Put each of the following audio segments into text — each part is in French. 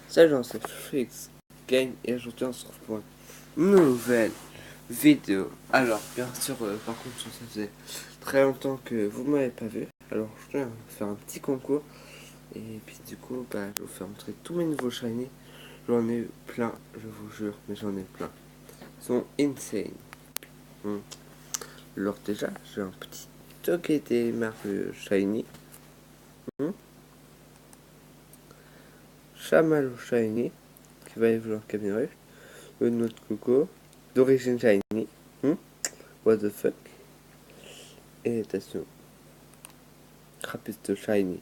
Salut, c'est Fix Game et aujourd'hui on se retrouve pour une nouvelle vidéo. Alors, bien sûr, par contre, ça faisait très longtemps que vous m'avez pas vu. Alors, je vais faire un petit concours et puis du coup, je vais vous faire montrer tous mes nouveaux shiny. J'en ai plein, je vous jure, mais j'en ai plein. Ils sont insane. Alors, déjà, j'ai un petit Togepi Marvel Shiny. Chamallow Shiny qui va évoluer en caméra. Une autre coco d'origine shiny. What the fuck. Et attention. Crapiste shiny.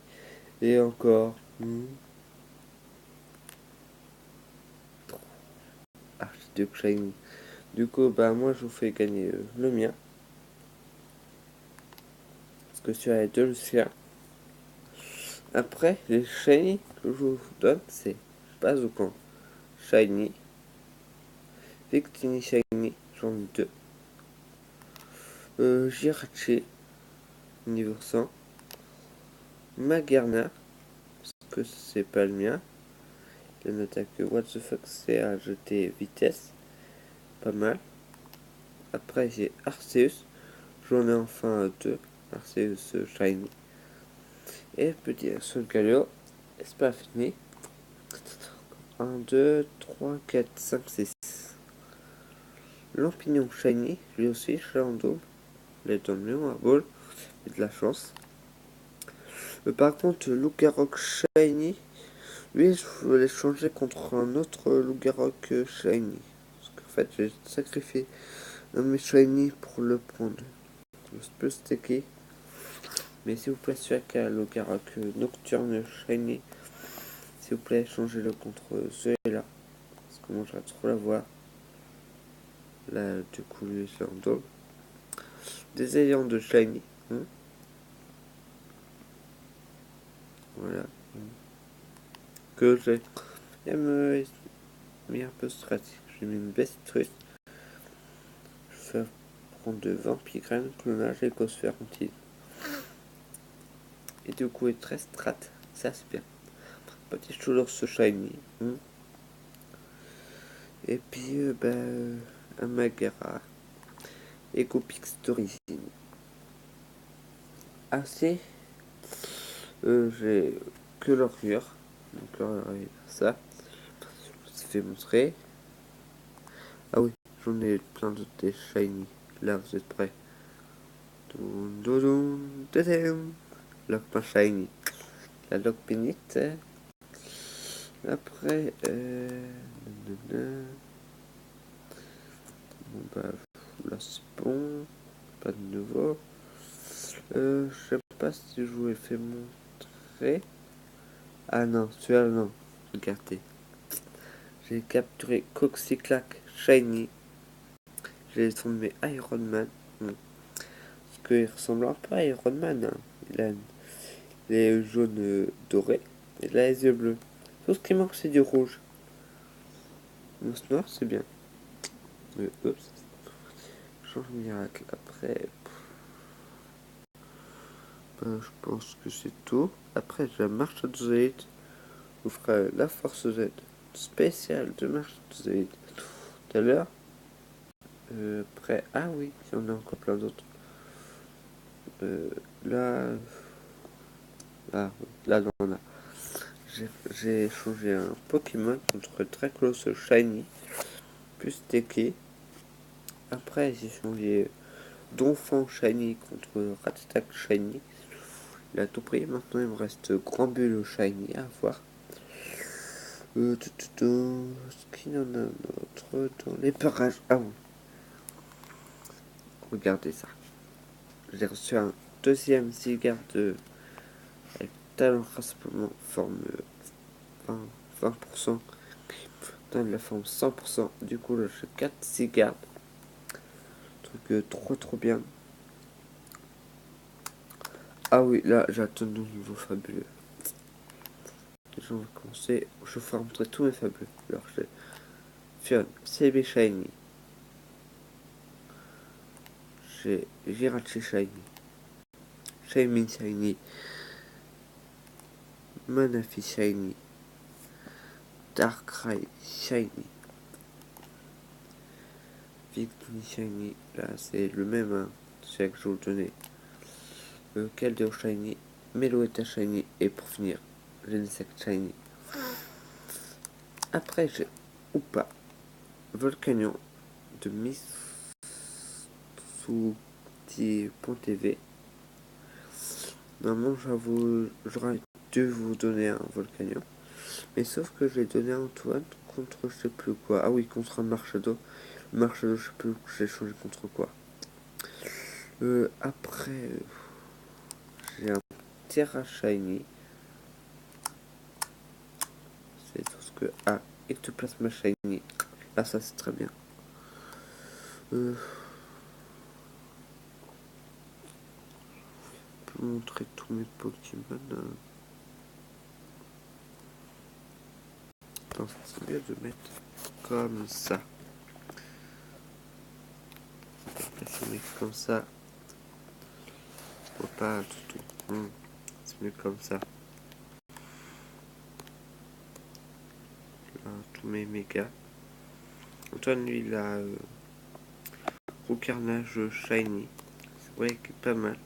Et encore. Archiduc shiny. Du coup, moi je vous fais gagner le mien. Parce que sur les deux, le sien. Après, les shiny que je vous donne, c'est Bazookan shiny. Victini shiny. J'en ai deux. Jirachi. Niveau 100. Magerna. Parce que c'est pas le mien. Une attaque what the fuck, c'est à jeter vitesse. Pas mal. Après j'ai Arceus. J'en ai enfin deux. Arceus shiny. Et petit Solgaleo. Et c'est pas fini. 1, 2, 3, 4, 5, 6. Lampignon shiny. Lui aussi, je l'ai en double. Les Domléon à ball. Et de la chance. Par contre, Lugarok shiny. Lui, je voulais changer contre un autre Lugarok shiny. Parce qu'en fait, j'ai sacrifié un de mes shiny pour le prendre. C'est plus sticky. Mais s'il vous plaît, celui qui a Lugarok Nocturne shiny, s'il vous plaît, changez-le contre celui-là. Parce que moi, j'aurais trop la voir. Là, du coup, lui, c'est en double. Des ayants de shiny. Voilà. Que j'ai. Elle me mis un peu stratégique. J'ai mis une best truc. Je vais prendre de Vampigraine, clonage et Cosphère anti. Et du coup, il est très strat. Ça, c'est bien. Petit toujours ce shiny. Et puis, Amagara. Ecopix d'origine. Assez. J'ai que l'orure. Donc là, ça. Je vous ai fait montrer. Ah oui, j'en ai plein d'autres des shiny. Là, vous êtes prêts. Lock shiny. La lock pénite. Après, bon là c'est bon. Pas de nouveau. Je sais pas si je vous ai fait montrer. Ah non, celui-là non. Regardez. J'ai capturé Coxyclac Shiny. J'ai tombé Iron Man. Parce qu'il ressemble un peu à Iron Man. Hein. Il a les jaunes dorés et là les yeux bleus. Tout ce qui manque c'est du rouge. Mousse noire c'est bien. Oups. Change miracle. Après. Je pense que c'est tout. Après j'ai la marche de Z. Vous ferez la force Z spéciale de marche de Z tout à l'heure. Après, ah oui, il y en a encore plein d'autres. Là, là, on a. J'ai changé un Pokémon contre Dracloss Shiny, plus Teki. Après, j'ai changé Donphan Shiny contre Ratatak Shiny. Il a tout pris. Maintenant, il me reste Grand Bull Shiny à voir. Est-ce qu'il y en a un autre dans les parages? Ah oui. Regardez ça. J'ai reçu un deuxième cigare avec talent rassemblement forme 20%. Dans la forme 100%. Du coup, là, j'ai 4 cigares. Truc trop bien. Ah oui, là, j'attends de nouveau fabuleux. Déjà, on va commencer. Je vais vous montrer tous mes fabuleux. Alors, j'ai Fion, CB Shiny. J'ai Jirachi Shiny. Shaymin Shiny. Manafi Shiny. Darkrai Shiny. Victini Shiny, là c'est le même, hein, c'est que je vous donnais. Keldeo Shiny, Meloetta Shiny, et pour finir, Genesect Shiny. Après j'ai Oupa, Volcanion de Misuti.tv. Normalement j'aurais dû vous donner un Volcanion. Mais sauf que j'ai donné à Antoine contre je sais plus quoi. Ah oui, contre un Marshado. Le Marshado, je sais plus, j'ai changé contre quoi. Après, j'ai un Terra Shiny. C'est tout ce que... Ah, Ectoplasma Shiny. Ah, ça c'est très bien. Je peux montrer tous mes Pokémon. Attends, c'est mieux de mettre comme ça. C'est mieux comme ça. Faut pas tout. C'est mieux comme ça. Là, tous mes mégas. Antoine, lui, il a Roucarnage Shiny. C'est vrai qu'il est pas mal.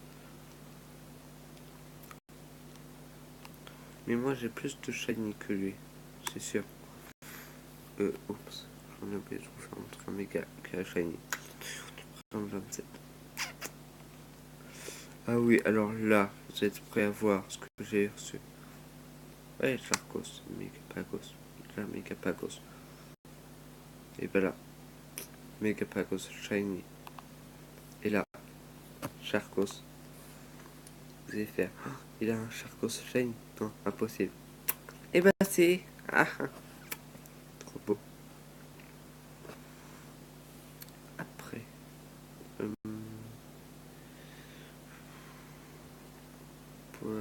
Mais moi, j'ai plus de Shiny que lui. C'est sûr. Oups. J'en ai oublié de vous faire montrer un méga qui a Shiny. 27. Ah oui, alors là, vous êtes prêts à voir ce que j'ai reçu. Ouais, Charcos, Megapagos. Là, Megapagos. Et ben là, Megapagos Shiny. Et là, Charcos. Vous allez faire. Oh, il a un Charcos Shiny. Non, impossible. Et ben c'est. Ah, trop beau. Après. Pour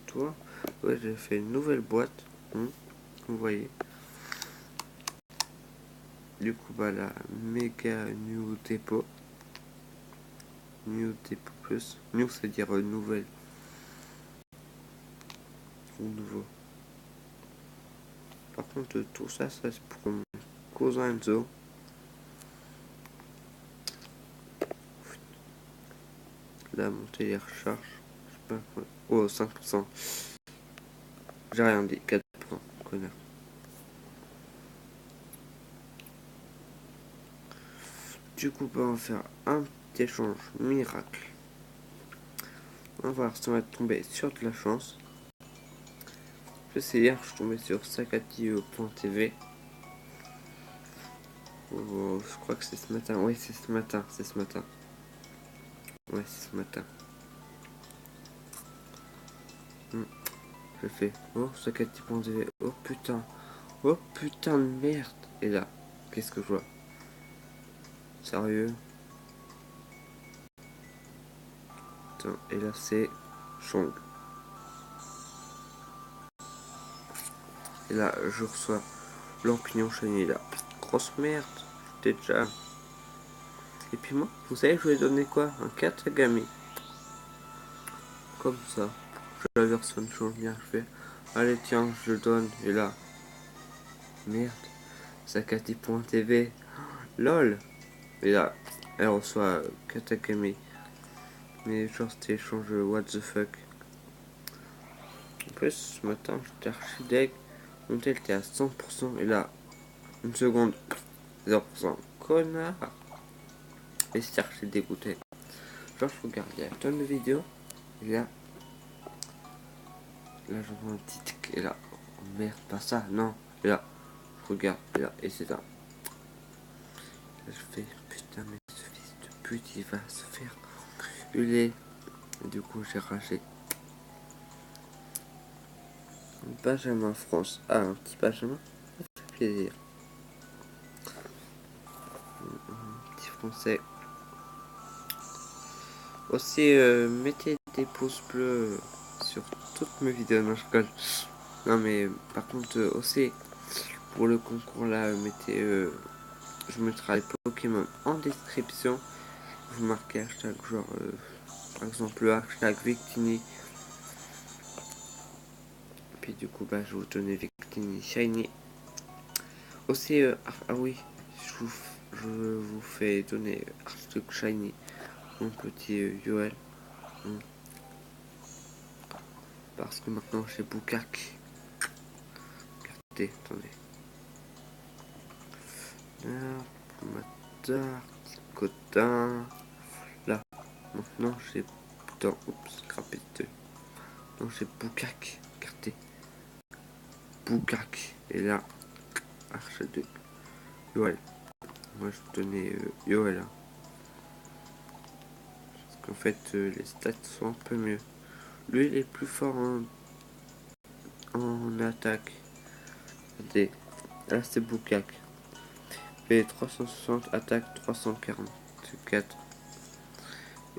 toi. Ouais, j'ai fait une nouvelle boîte. Vous voyez. Du coup, bah la méga New Depot. New Depot Plus. New, c'est-à-dire nouvelle. Ou nouveau. Par contre, tout ça, ça c'est pour mon cousin Enzo. La montée les recharge. Je sais pas quoi. Oh, 5%. J'ai rien dit. 4%. Connard. Du coup, bah, on va faire un petit échange miracle. On va voir si on va tomber sur de la chance. Je sais, hier, je suis tombé sur sakati.tv. Oh, je crois que c'est ce matin. Oui, c'est ce matin. C'est ce matin. Ouais, c'est ce matin. Je fais. Oh, sakati.tv. Oh putain. Oh putain de merde. Et là, qu'est-ce que je vois? Sérieux? Putain, et là, c'est Chong. Et là, je reçois Lampignon Shiny là. Grosse merde. J'étais déjà. Et puis moi, vous savez, je lui ai donné quoi? Un Katagami. Comme ça. Je la version change bien. Je fais. Allez, tiens, je le donne. Et là. Merde. Sakati.tv. LOL. Et là, elle reçoit Katagami. Mais genre, c'était échange what the fuck. En plus, ce matin, j'étais archi deg. Mon tel était à 100%. Et là, une seconde. 0%. Connard. Et c'est archi dégoûté. Genre, je regarde, il y a une tonne de vidéos. Et là, j'entends un petit tic. Et là, oh merde, pas ça, non. Et là, je regarde. Et là, et c'est ça. Là, je fais, putain, mais ce fils de pute, il va se faire huler. Et du coup, j'ai ragé. Benjamin France. Ah, un petit Benjamin. Ça fait plaisir. Un petit français. Aussi, mettez des pouces bleus sur toutes mes vidéos. Non, je rigole. Non, mais par contre, aussi, pour le concours là, mettez. Je mettrai les Pokémon en description. Vous marquez hashtag genre. Par exemple, le hashtag Victini. Puis du coup, bah, je vous donne Victini Shiny. Aussi, ah oui, je vous fais donner Archduke Shiny, mon petit Yoel. Parce que maintenant j'ai Bukak. Regardez, attendez. Là, Matar, Cotin. Là, maintenant j'ai. Putain, oups, crapette. Non, j'ai Bukak. Regardez. Bukak. Et là, Archduke Yoel. Moi je vous donnais Yoel. Hein. Parce qu'en fait, les stats sont un peu mieux. Lui, il est plus fort en attaque. Regardez. Là, c'est Bukak. Fait 360, attaque 344.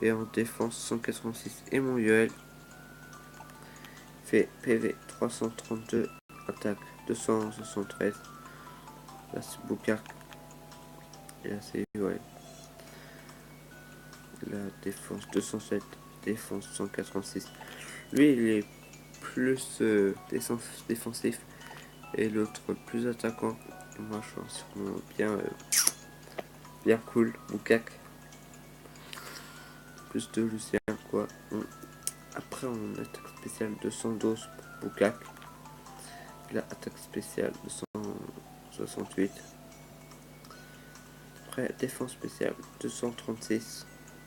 Et en défense 186. Et mon Yoel fait PV 332, attaque 273. Là, c'est Bukak. Et là, c'est Yoel. La défense 207, défense 186. Lui, il est plus défensif et l'autre plus attaquant. Et moi, je suis sûrement bien cool. Bukak. Plus de Lucien, quoi. Après, on a attaque spéciale 212 pour Bukak. La attaque spéciale 268. Après, défense spéciale 236,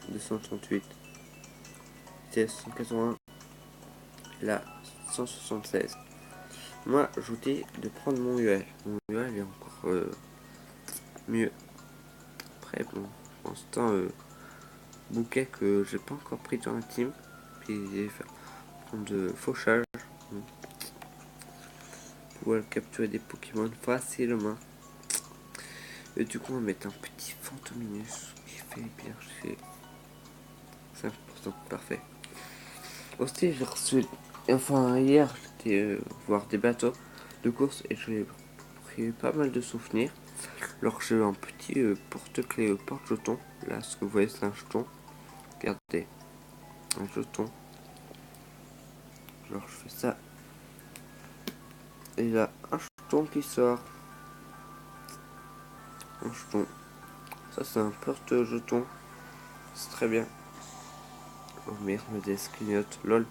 238. Vitesse 181. Là, 176. Moi, je vous dis de prendre mon UL. Mon UL est encore mieux. Après, bon, pour l'instant, bouquet que j'ai pas encore pris dans la team. Puis, il va prendre de fauchage. Pour capturer des Pokémon facilement. Et du coup, on va mettre un petit Fantominus qui fait bien chez 5% parfait. Aussi, j'ai reçu. Enfin, hier, j'étais voir des bateaux de course et j'ai pris pas mal de souvenirs. Alors, j'ai un petit porte-clés porte-jeton. Là, ce que vous voyez, c'est un jeton. Regardez, un jeton. Alors, je fais ça. Et là, un jeton qui sort. Un jeton. Ça, c'est un porte-jeton. C'est très bien. Oh merde, ma desk clignote. Lol.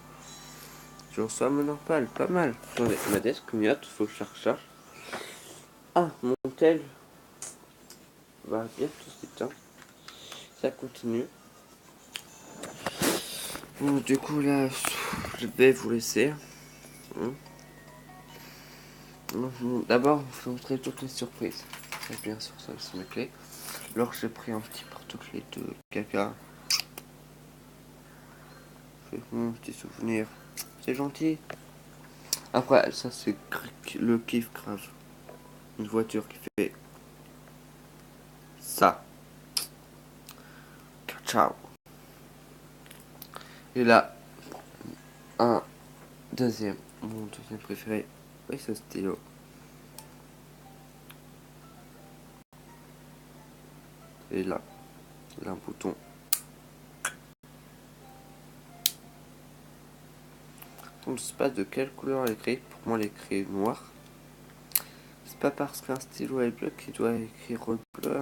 Je reçois mon normal, pas mal. Attendez, ma desk clignote, faut que je recharge. Ah, mon tel va bientôt s'éteindre. Ça continue. Bon, du coup, là, je vais vous laisser. D'abord, je vais vous montrer toutes les surprises. C'est bien sûr ça, c'est mes clés. Alors, j'ai pris un petit porte-clés de caca. C'est mon petit souvenir. C'est gentil. Après, ça, c'est le kiff grave. Une voiture qui fait ça. Ciao. Et là, un deuxième. Mon deuxième préféré. Oui, c'est un stylo. Et là, il y a un bouton. Je ne sais pas de quelle couleur elle écrit. Pour moi, elle écrit noir. C'est pas parce qu'un stylo est bleu qu'il doit écrire bleu.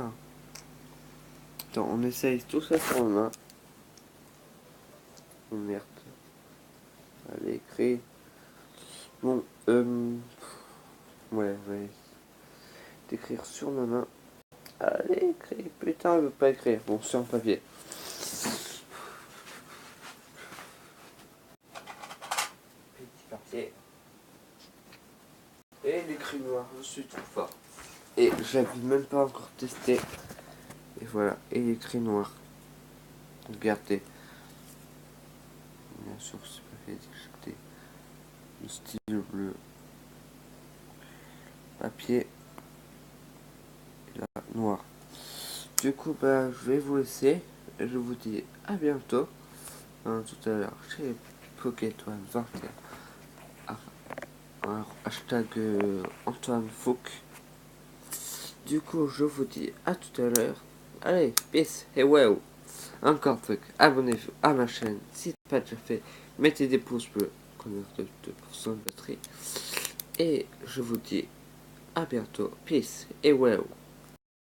Attends, on essaye tout ça sur la main. Oh merde. Elle est écrit. Bon, ouais. D'écrire sur ma main. Allez, écrit. Putain, elle veut pas écrire. Bon, sur un papier. Petit papier. Et l'écrit noir, je suis trop fort. Et j'avais même pas encore testé. Et voilà, et l'écrit noir. Regardez. Bien sûr, c'est pas fait d'éjecter. Le stylo bleu. Papier. Et là, noir. Du coup, bah, je vais vous laisser. Et je vous dis à bientôt. Tout à l'heure chez Pocket One 21. Hashtag Antoine Fouque. Du coup, je vous dis à tout à l'heure. Allez, peace et wow. Encore un truc, abonnez-vous à ma chaîne si ce n'est pas déjà fait. Mettez des pouces bleus, qu'on a 2% de batterie. Et je vous dis à bientôt. Peace et well.